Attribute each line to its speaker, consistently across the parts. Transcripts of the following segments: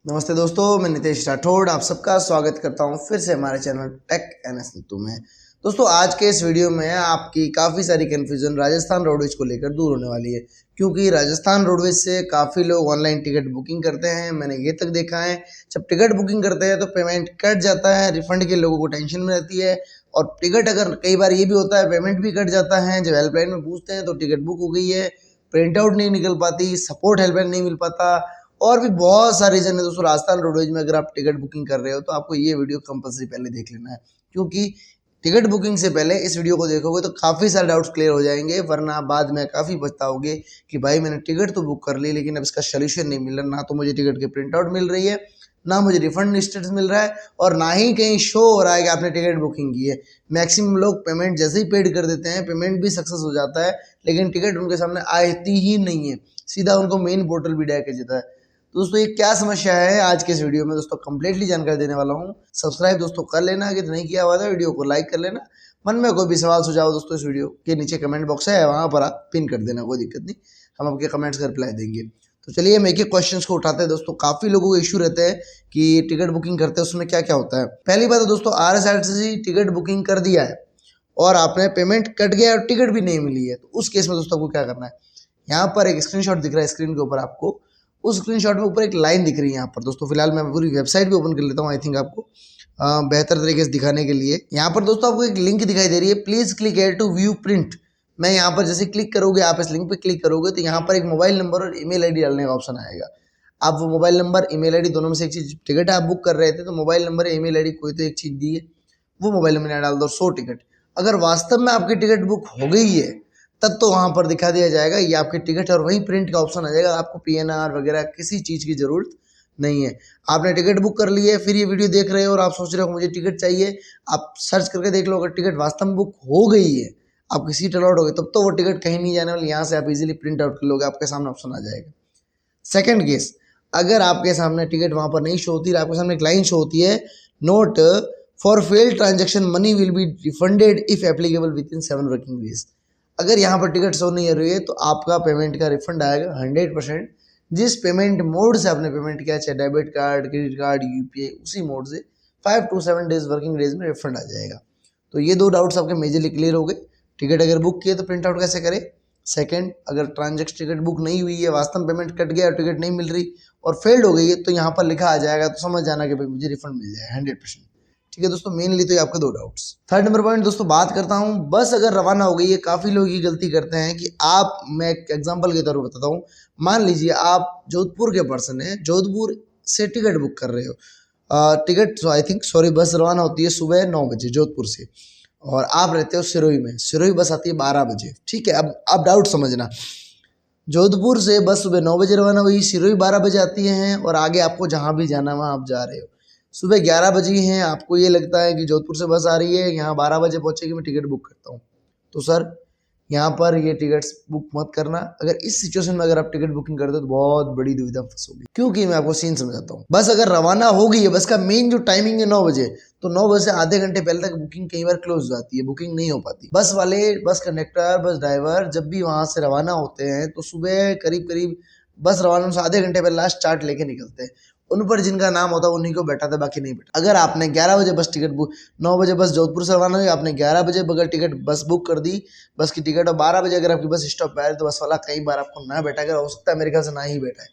Speaker 1: नमस्ते दोस्तों, मैं नितेश राठौड़ आप सबका स्वागत करता हूं फिर से हमारे चैनल टेक एनएस नीतू में। दोस्तों, आज के इस वीडियो में आपकी काफ़ी सारी कन्फ्यूजन राजस्थान रोडवेज को लेकर दूर होने वाली है, क्योंकि राजस्थान रोडवेज से काफ़ी लोग ऑनलाइन टिकट बुकिंग करते हैं। मैंने ये तक देखा है, जब टिकट बुकिंग करते हैं तो पेमेंट कट जाता है, रिफंड के लोगों को टेंशन में रहती है। और टिकट अगर कई बार ये भी होता है पेमेंट भी कट जाता है, जब हेल्पलाइन में पूछते हैं तो टिकट बुक हो गई है, प्रिंट आउट नहीं निकल पाती, सपोर्ट हेल्पलाइन नहीं मिल पाता, और भी बहुत सारे रीजन है। दोस्तों, राजस्थान रोडवेज में अगर आप टिकट बुकिंग कर रहे हो तो आपको ये वीडियो कंपलसरी पहले देख लेना है, क्योंकि टिकट बुकिंग से पहले इस वीडियो को देखोगे तो काफ़ी सारे डाउट्स क्लियर हो जाएंगे, वरना आप बाद में काफ़ी पछताओगे कि भाई मैंने टिकट तो बुक कर ली लेकिन अब इसका सोल्यूशन नहीं मिल रहा, ना तो मुझे टिकट की प्रिंट आउट मिल रही है, ना मुझे रिफंड स्टेटस मिल रहा है, और ना ही कहीं शो हो रहा है कि आपने टिकट बुकिंग की है। मैक्सिमम लोग पेमेंट जैसे ही पेड कर देते हैं, पेमेंट भी सक्सेस हो जाता है, लेकिन टिकट उनके सामने आती ही नहीं है, सीधा उनको मेन पोर्टल भी डायरेक्ट देता है। तो दोस्तों, ये क्या समस्या है आज के इस वीडियो में दोस्तों कंप्लीटली जानकारी देने वाला हूँ। सब्सक्राइब दोस्तों कर लेना, अगर नहीं किया हुआ था वीडियो को लाइक कर लेना। मन में कोई भी सवाल सुझाव दोस्तों इस वीडियो के नीचे कमेंट बॉक्स है, वहाँ पर आप पिन कर देना, कोई दिक्कत नहीं, हम आपके कमेंट्स का रिप्लाई देंगे। तो चलिए हम एक एक क्वेश्चन को उठाते हैं। दोस्तों, काफ़ी लोगों को इशू रहते हैं कि टिकट बुकिंग करते हैं उसमें क्या क्या होता है। पहली बात है दोस्तों, RSRTC टिकट बुकिंग कर दिया है और आपने पेमेंट कट गया और टिकट भी नहीं मिली है, तो उस केस में दोस्तों आपको क्या करना है। यहाँ पर एक स्क्रीनशॉट दिख रहा है स्क्रीन के ऊपर आपको, उस स्क्रीनशॉट में ऊपर एक लाइन दिख रही है यहाँ पर। दोस्तों, फिलहाल मैं पूरी वेबसाइट भी ओपन कर लेता हूँ, आई थिंक आपको बेहतर तरीके से दिखाने के लिए। यहाँ पर दोस्तों आपको एक लिंक दिखाई दे रही है, please click here to view print. मैं यहाँ पर जैसे क्लिक करोगे, आप इस लिंक पे क्लिक करोगे तो यहाँ पर एक मोबाइल नंबर और ईमेल आईडी डालने का ऑप्शन आएगा। आप वो मोबाइल नंबर ईमेल आईडी दोनों में से एक चीज, टिकट आप बुक कर रहे थे तो मोबाइल नंबर ईमेल आईडी कोई तो एक चीज दी है, वो मोबाइल नंबर डाल दो 100 टिकट। अगर वास्तव में आपकी टिकट बुक हो गई है तब तो वहाँ पर दिखा दिया जाएगा ये आपकी टिकट है, और वहीं प्रिंट का ऑप्शन आ जाएगा। आपको PNR वगैरह किसी चीज़ की ज़रूरत नहीं है। आपने टिकट बुक कर ली है, फिर ये वीडियो देख रहे हो और आप सोच रहे हो मुझे टिकट चाहिए, आप सर्च करके देख लो, अगर टिकट वास्तव में बुक हो गई है, आपकी सीट अलॉट हो गई, तब तो वो टिकट कहीं नहीं जाने वाली, यहाँ से आप इजीली प्रिंट आउट कर लोगे, आपके सामने ऑप्शन आ जाएगा। सेकंड केस, अगर आपके सामने टिकट वहाँ पर नहीं शो होती, आपके सामने एक लाइन शो होती है, note for failed transaction money will be refunded if applicable with in 7 working days. अगर यहाँ पर टिकट शो नहीं हो रही है तो आपका पेमेंट का रिफंड आएगा 100%। जिस पेमेंट मोड से आपने पेमेंट किया, चाहे debit card, credit card, UPI, उसी मोड से 5 to 7 डेज वर्किंग डेज में रिफंड आ जाएगा। तो ये दो डाउट्स आपके मेजरली क्लियर हो गए। टिकट अगर बुक किए तो प्रिंट आउट कैसे करें। सेकंड, अगर ट्रांजेक्शन टिकट बुक नहीं हुई है, वास्तव में पेमेंट कट गया और टिकट नहीं मिल रही और फेल्ड हो गई है, तो यहाँ पर लिखा आ जाएगा, तो समझ जाना कि भाई मुझे रिफंड मिल जाए 100%। ठीक है दोस्तों, मेनली तो ये आपके दो डाउट्स। थर्ड नंबर पॉइंट दोस्तों बात करता हूँ, बस अगर रवाना हो गई है। काफ़ी लोग ये गलती करते हैं कि आप, मैं एक एग्जांपल के तौर पर बताता हूँ, मान लीजिए आप जोधपुर के पर्सन हैं, जोधपुर से टिकट बुक कर रहे हो। टिकट आई थिंक सॉरी बस रवाना होती है सुबह 9 बजे जोधपुर से, और आप रहते हो सिरोही में, सिरोही बस आती है 12 बजे। ठीक है, अब आप डाउट समझना, जोधपुर से बस सुबह 9 बजे रवाना हुई, सिरोही 12 बजे आती है, और आगे आपको जहाँ भी जाना वहाँ आप जा रहे हो। सुबह 11 बजे हैं, आपको ये लगता है कि जोधपुर से बस आ रही है, यहाँ 12 बजे पहुँचेगी, मैं टिकट बुक करता हूँ। तो सर, यहाँ पर ये टिकट्स बुक मत करना। अगर इस सिचुएशन में अगर आप टिकट बुकिंग करते हो तो बहुत बड़ी दुविधा फंसोगे, क्योंकि मैं आपको सीन समझाता हूँ। बस अगर रवाना हो गई है, बस का मेन जो टाइमिंग है 9 बजे, तो 9 बजे से आधे घंटे पहले तक बुकिंग कई बार क्लोज हो जाती है, बुकिंग नहीं हो पाती। बस वाले, बस कंडक्टर, बस ड्राइवर जब भी वहां से रवाना होते हैं तो सुबह करीब करीब बस रवाना से आधे घंटे पहले लास्ट चार्ट लेके निकलते हैं। उन पर जिनका नाम होता है उन्हीं को बैठा था, बाकी नहीं बैठा। अगर आपने 11 बजे बस टिकट बुक, 9 बजे बस जोधपुर से रवाना हुई, आपने 11 बजे बगैर टिकट बस बुक कर दी, बस की टिकट, और 12 बजे अगर आपकी बस स्टॉप पे आ रही तो बस वाला कई बार आपको ना बैठा कर, हो सकता है मेरे ख्याल से ना ही बैठा है।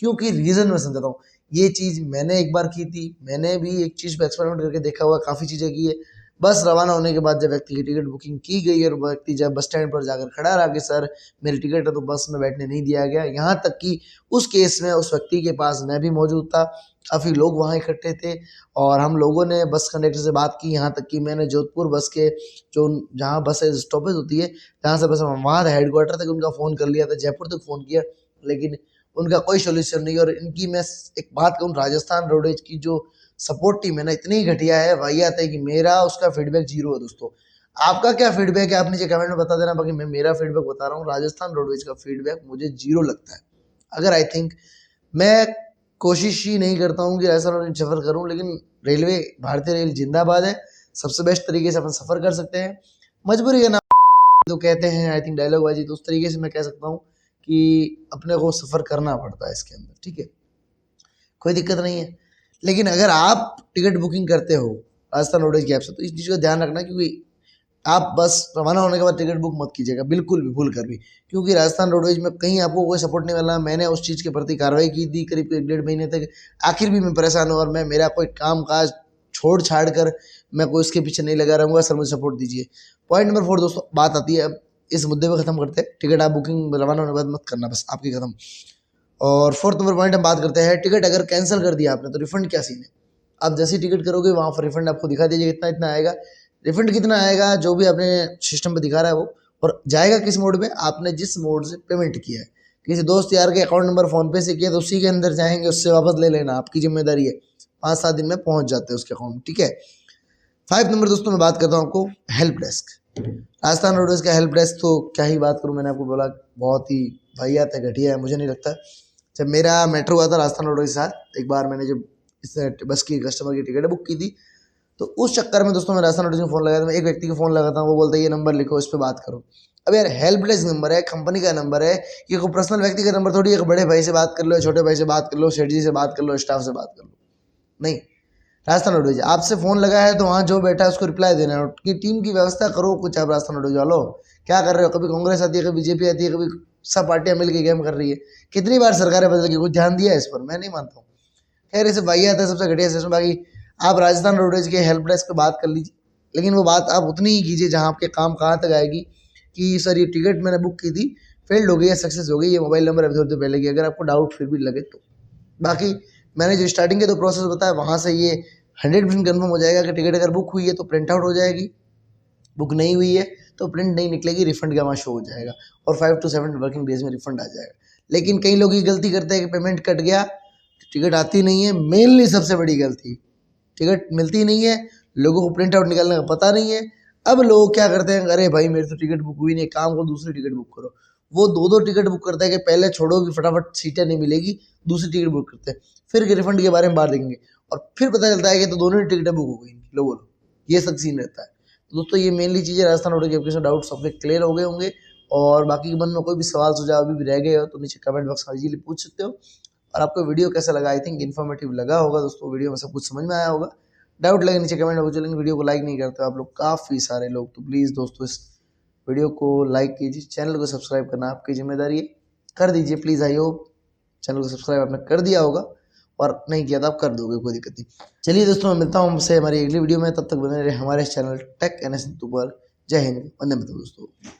Speaker 1: क्योंकि रीजन मैं समझाता हूँ, ये चीज़ मैंने एक बार की थी, मैंने भी एक चीज़ पर एक्सपेरिमेंट करके देखा हुआ, काफ़ी चीज़ें की है। बस रवाना होने के बाद जब व्यक्ति की टिकट बुकिंग की गई और व्यक्ति जब बस स्टैंड पर जाकर खड़ा रहा कि सर मेरी टिकट है, तो बस में बैठने नहीं दिया गया। यहाँ तक कि उस केस में उस व्यक्ति के पास मैं भी मौजूद था, काफ़ी लोग वहाँ इकट्ठे थे, और हम लोगों ने बस कंडक्टर से बात की। यहाँ तक कि मैंने जोधपुर बस के जो जहाँ बस स्टॉपेज होती है, जहाँ से बस वहाँ हेडक्वार्टर तक उनका फ़ोन कर लिया था, जयपुर तक फ़ोन किया, लेकिन उनका कोई सोल्यूशन नहीं। और इनकी मैं एक बात कहूँ, राजस्थान रोडवेज की जो सपोर्ट टीम है ना, इतनी घटिया है, वाहियात है, कि मेरा उसका फीडबैक 0 है। दोस्तों, आपका क्या फीडबैक है आप नीचे कमेंट में बता देना, बाकी मैं मेरा फीडबैक बता रहा हूँ। राजस्थान रोडवेज का फीडबैक मुझे 0 लगता है। अगर आई थिंक, मैं कोशिश ही नहीं करता हूँ कि ऐसा सफ़र करूँ, लेकिन रेलवे, भारतीय रेल जिंदाबाद है, सबसे बेस्ट तरीके से अपन सफ़र कर सकते हैं। मजबूरी है ना तो कहते हैं, आई थिंक डायलॉग बाजी, तो उस तरीके से मैं कह सकता हूँ कि अपने को सफ़र करना पड़ता है इसके अंदर। ठीक है, कोई दिक्कत नहीं है। लेकिन अगर आप टिकट बुकिंग करते हो राजस्थान रोडवेज की ऐप से तो इस चीज़ का ध्यान रखना, क्योंकि आप बस रवाना होने के बाद टिकट बुक मत कीजिएगा बिल्कुल भी, भूल कर भी, क्योंकि राजस्थान रोडवेज में कहीं आपको कोई सपोर्ट नहीं मिला। मैंने उस चीज़ के प्रति कार्रवाई की थी करीब 1.5 महीने तक, आखिर भी मैं परेशान हूँ और मैं मेरा कोई काम काज छोड़ छाड़ कर मैं कोई इसके पीछे नहीं लगा रहूँगा। सर मुझे सपोर्ट दीजिए। पॉइंट नंबर 4 दोस्तों, बात आती है, अब इस मुद्दे को खत्म करते हैं। टिकट आप बुकिंग रवाना होने के बाद मत करना, बस आपकी खत्म। और 4th नंबर पॉइंट हम बात करते हैं, टिकट अगर कैंसिल कर दिया आपने तो रिफंड क्या सीन है। आप जैसे ही टिकट करोगे वहाँ पर रिफंड आपको दिखा दीजिए इतना इतना आएगा। रिफंड कितना आएगा जो भी आपने सिस्टम पे दिखा रहा है वो, और जाएगा किस मोड में, आपने जिस मोड से पेमेंट किया है। किसी दोस्त यार के अकाउंट नंबर फ़ोन पे से किया तो उसी के अंदर जाएंगे, उससे वापस ले लेना, आपकी जिम्मेदारी है। 5-7 दिन में पहुंच जाते हैं उसके अकाउंट में, ठीक है। 5 नंबर दोस्तों मैं बात करता हूँ आपको हेल्प डेस्क। राजस्थान रोडवेज का हेल्प डेस्क तो क्या ही बात करूँ, मैंने आपको बोला बहुत ही वाहियात है, घटिया है। मुझे नहीं लगता, जब मेरा मेट्रो हुआ था राजस्थान रोडवेज के साथ, एक बार मैंने जब इस बस की कस्टमर की टिकट बुक की थी तो उस चक्कर में दोस्तों मैं राजस्थान रोडवेज में फ़ोन लगाया था। मैं एक व्यक्ति को फ़ोन लगाता हूँ, वो बोलता है ये नंबर लिखो, इस पर बात करो। अब यार हेल्प डेस्क नंबर है, कंपनी का नंबर है, ये कोई पर्सनल व्यक्ति का नंबर थोड़ी है। बड़े भाई से बात कर लो, छोटे भाई से बात कर लो, सेठ जी से बात कर लो, स्टाफ से बात कर लो, नहीं। राजस्थान रोडवेज आपसे फ़ोन लगा है तो वहाँ जो बैठा है उसको रिप्लाई देना है, कि टीम की व्यवस्था करो कुछ। आप राजस्थान रोडवेज वालों क्या कर रहे हो, कभी कांग्रेस आती है, कभी बीजेपी आती है, कभी सब पार्टियां मिलकर गेम कर रही है। कितनी बार सरकारें बदल गई, कुछ ध्यान दिया है इस पर? मैं नहीं मानता हूँ। खैर इसे वाहियात है, सबसे घटिया सिस्टम। बाकी आप राजस्थान रोडवेज के हेल्प डेस्क पे बात कर लीजिए, लेकिन वो बात आप उतनी ही कीजिए जहाँ आपके काम कहाँ तक आएगी कि सर ये टिकट मैंने बुक की थी, फेल्ड हो गई है, सक्सेस हो गई, ये मोबाइल नंबर अभी थोड़ी देर पहले की, अगर आपको डाउट फिर भी लगे तो। बाकी मैंने जो स्टार्टिंग के 2 प्रोसेस बताया वहाँ से ये 100% कन्फर्म हो जाएगा कि टिकट अगर बुक हुई है तो प्रिंट आउट हो जाएगी, बुक नहीं हुई है तो प्रिंट नहीं निकलेगी, रिफंड का वहाँ शो हो जाएगा और 5 to 7 वर्किंग डेज में रिफंड आ जाएगा। लेकिन कई लोग ये गलती करते हैं कि पेमेंट कट गया, टिकट आती नहीं है। मेनली सबसे बड़ी गलती, टिकट मिलती नहीं है, लोगों को प्रिंट आउट निकालने का पता नहीं है। अब लोग क्या करते हैं, अरे भाई मेरी तो टिकट बुक हुई नहीं, काम को दूसरी टिकट बुक करो। वो 2-2 टिकट बुक करता है कि पहले छोड़ो कि फटाफट सीटें नहीं मिलेगी, दूसरी टिकट बुक करते हैं, फिर रिफंड के बारे में बात देंगे और फिर पता चलता है कि तो दोनों ही टिकटें बुक हो गई। लो बोलो, ये सब सीन रहता है। तो दोस्तों ये मेनली चीज़ें राजस्थान रोडवेज एप्लीकेशन डाउट सबके क्लियर हो गए होंगे। और बाकी के मन में कोई भी सवाल सुझाव अभी भी रह गए हो तो नीचे कमेंट बॉक्स में इजीली पूछ सकते हो। और आपको वीडियो कैसा लगा, आई थिंक इन्फॉर्मेटिव लगा होगा दोस्तों, वीडियो में सब कुछ समझ में आया होगा। डाउट लगे नीचे कमेंट बॉक्स, लेकिन वीडियो को लाइक नहीं करते हो आप लोग, काफ़ी सारे लोग, तो प्लीज़ दोस्तों इस वीडियो को लाइक कीजिए, चैनल को सब्सक्राइब करना आपकी जिम्मेदारी है, कर दीजिए प्लीज़। आई होप चैनल को सब्सक्राइब आपने कर दिया होगा, और नहीं किया तो आप कर दोगे, कोई दिक्कत नहीं। चलिए दोस्तों मैं मिलता हूँ हमसे हमारी अगली वीडियो में, तब तक बने रहे हमारे चैनल टेक NS पर। जय हिंद, वंदे मातरम दोस्तों।